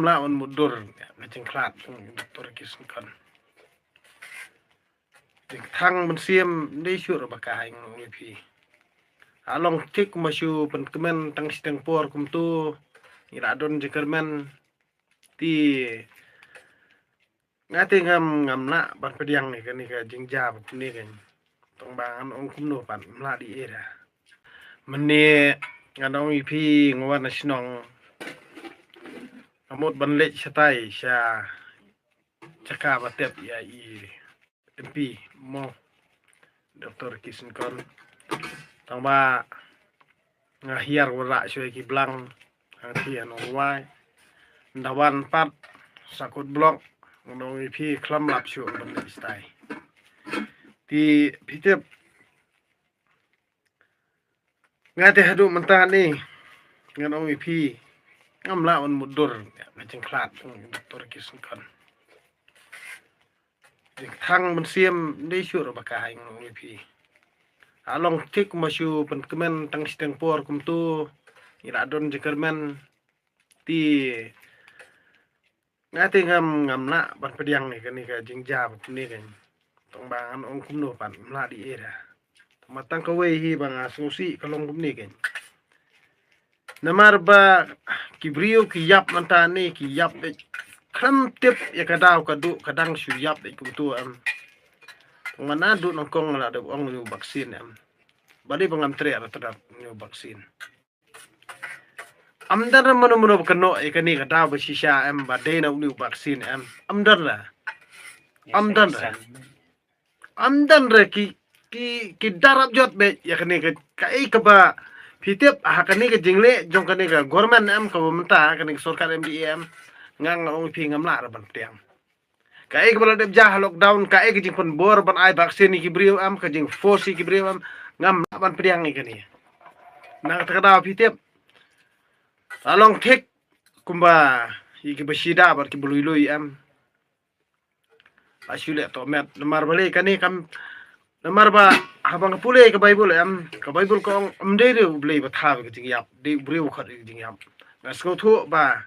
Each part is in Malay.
ngamla on mudur ngajeng klat doktor kisun kan thangมันเสียมได้ชุดบกายงงพี่along tik masyu pen kemen tang siteng por kum tu ira don jekermen ti ngate ngam la ban pediang ni kan ni ka jingja ni kan tong bangan ong kum no pan la di era meni nganong ipi ngwan sinong amot ban lech satai sha caka batep ya i MP mo Dr. Kisun kon tang ba ngahiar wala syoi ki blang ang tian wai ndawan pat sakut blok nong ipi klam lap syu ban stai ti pitep ngate hadu mentah ni nganong ipi ngamla on mudur ngajeng klat Dr. Kisun kon thangมันเสียมได้ชุดบกายงงพี่along tik masyu pen kemen tang siteng por kum tu ira don jekermen ti ngate ngam la ban pediang ni kan ni ka jingja ni kan tong bangan ong kum no pan la di era matang ka wei hi bang asusi kalong kum ni kan namar ba kibrio ki yap mantani ki yap kram tip ya kadau kadang syuyap iku tu ngana du nongkong la de ong nu vaksin badi pangam tre ada terap nu vaksin amdar mano keno ikani kadau besisha bade na nu vaksin amdar la amdan re ki darap jot be yakani kai kaba pitep hakani ke jingle jong kani ka government ka menta kani sarkar MDM ngang ong pi ngamla ra ban tiang kai ke bala dep jah lockdown kai ke jing pon bor ban ai vaksin ki brio ka jing force ki brio ngam ban tiang ni kani na ta da pitep along tek kumba ki besida bar ki bului asule to met namar bale kani kam namar ba habang pule ke bible ko amde re blei ba tha ke jing yap de brio khat jing yap na sko thu ba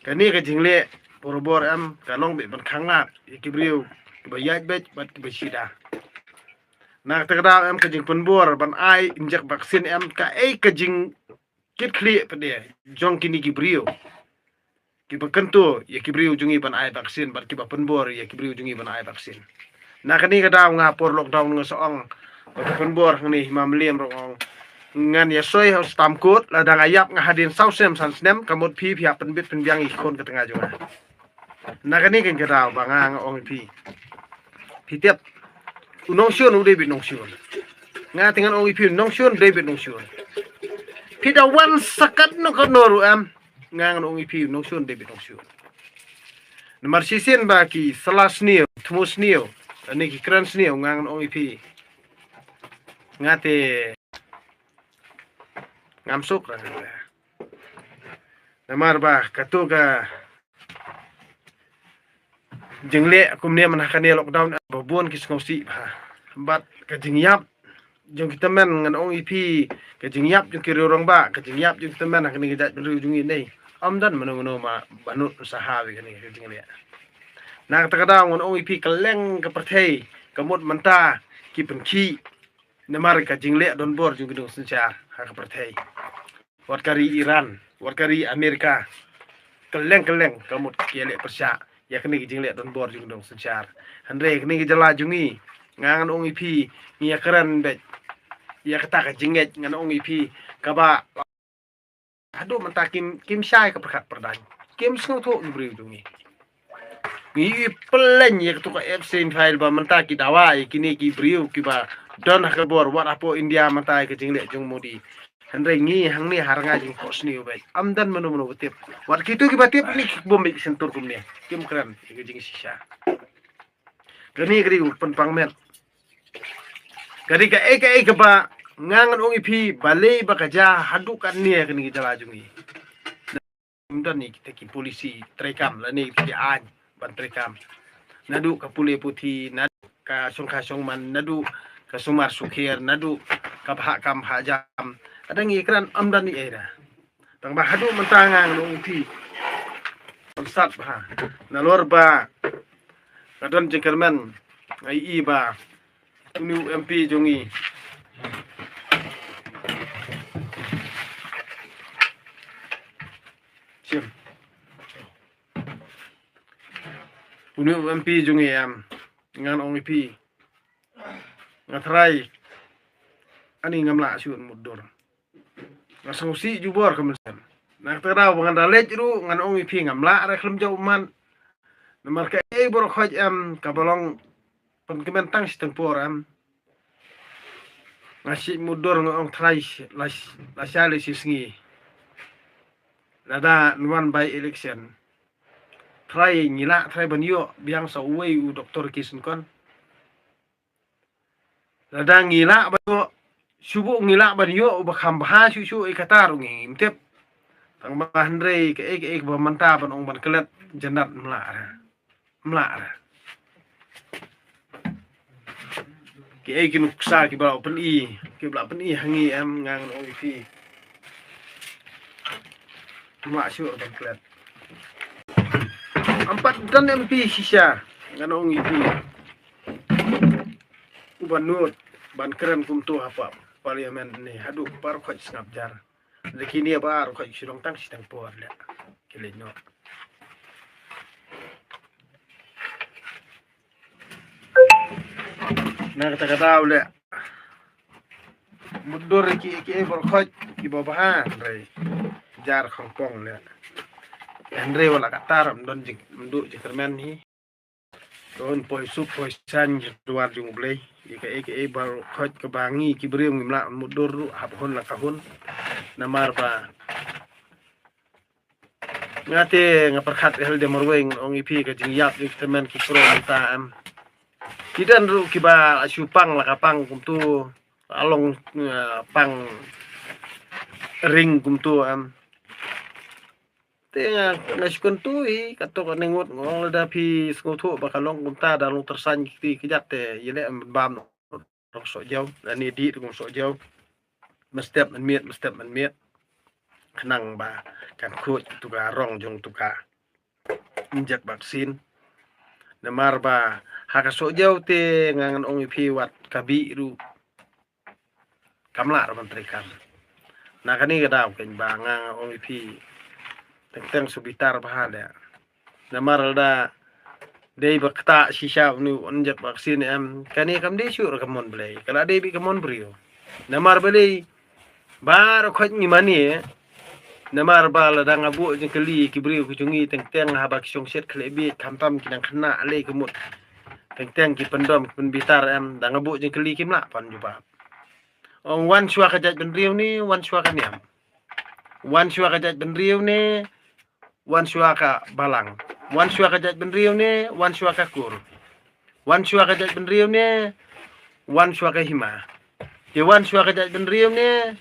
kani ka jingle borobor ka long be ban khangla ki brio ba yaj bet bat ki besida na ta da ka jing pun bor ban ai injek vaksin ka ka jing kit khli pa de jong kini ki brio ki ba kanto ya ki brio jungi ban ai vaksin bat ki ba pun bor ya ki brio jungi ban ai vaksin na kani ka da nga por lockdown nga soong ba pun bor ni mamliem rong ngan ya soi hos tamkut la dang ayap nga hadin sausem sansnem kamot pi pen bit pen biang ikon ke tengah juga na kani kan kedau banga nga ong pi tiap unong syun David nong syun nga tingan ong pi nong syun David nong syun pi da wan sakat no konoru nga ong pi nong syun David nong syun nomor sisin ba ki salas nio tmus nio ani ki krans nio nga ong pi ngate ngamsuk ra namar ba katuga jingle kumne manakane lockdown babon kis ngausi ba bat ka jingyap jong kita men ngan ong ipi ka jingyap jong kiri orang ba ka jingyap jong kita men akani gajat beru jungi nei amdan mano ma banut sahawi kani ka jingle na takada ngan ong ipi kaleng ka perthei kamut manta ki penki namar ka jingle don bor jong kidung sencar ha ka perthei warkari Iran, warkari Amerika, keleng kamut kiale persya, ya kini jingle don bor jung dong sencar. Andre kini jala jungi, ngangan ong ipi, ngia keren bet, ya kata ka jinget ngan ong ipi, kaba, aduh mentakim kim syai ke perkat perdan, kim sengau tu beri jungi. Ngi pelen ya ketuka absent file ba mentaki dawai kini ki beriu kiba don hakabor wat apo India mentai ke jingle jung modi. Andre ngi hang ni haranga jing kos ni ubay amdan manu betip wat kitu ki batip ni bom bi sentur kum ni kim kran ki jing sisa gani gri pen pangmet gari ka ba ngangan ong ipi bale ba kaja hadukan ni kini jala jungi amdan ni kita ki polisi trekam la ni ki an ban trekam nadu ka pule puti nadu ka song man nadu ka sumar sukir nadu ka kam hajam ada ngikran amdan ni era tang ba hadu mentangang nong pi sat ba na lor ba kadon jengkermen ai I ba unu MP jongi sim unu MP jongi ngan ong IP ngatrai ani ngamla siun mudur ngasausi jubor kemensan nak terau bangan dalet ru ngan ong IP ngamla ra klem jau man nomor ka bor khoj kabalong penkemen tang setempor ngasih mudur ngong trai las sale sisngi nada nuan by election try ngila try banyo biang sa uway u doktor kisun kon nada ngila banyo subu ngila banyo u bakham baha su ikatar ngi mtep tang bahan re ke ba manta ban ong ban kelet jendat mla ke kinu ksa ki ba open ki bla pen hangi ngang ong fi mla su ban kelet empat dan MP sisa nganong itu ubanut ban keren kumtu apa parlimen ni hadu par khoj ngap jar lekini bar khoj silong tang sitang por le kelino na kata le mudur ki bar khoj ki babaha re jar Hongkong le Andre wala kataram don jik menduk jiktermen ni don poi sup poi san duar jung blei ika bar khoj kebangi kibrium ngimla mudur ru hapon la kahun namar ba ngate ngaperkhat hel de morweng ong IP ka jingyap jiktermen ki pro ta kidan ru kiba asupang la kapang kumtu along pang ring kumtu tenga naskun tui katok nengut ngol da pi skotho bakalong kunta dalung tersan ki kijat te yele bam rok so jaw ani di tung so jaw mestep man miet kenang ba kan khut tuka rong jong tuka injek vaksin namar ba haka so jaw te ngangan ong pi wat kabi ru kamla menteri kam nakani gadaw ken ba ngang ong pi teng subitar bahada namar da dei bakta sisa nu onjak vaksin kani kam de syur kamon blai kala de bi kamon brio namar beli bar khoj ni mani namar bal da ngabu jeng keli ki brio ku jungi teng habak syong set klebi kamtam kinang khna le kemut teng ki pendom pen bitar da ngabu jeng keli kimla pan juba ong wan syua kajat ben rio ni wan syua kaniam wan syua kajat ben rio ni wan syuaka balang wan syuaka jat ben riu ne wan syuaka kur wan syuaka jat ben riu ne wan syuaka hima wan syuaka jat ben riu ne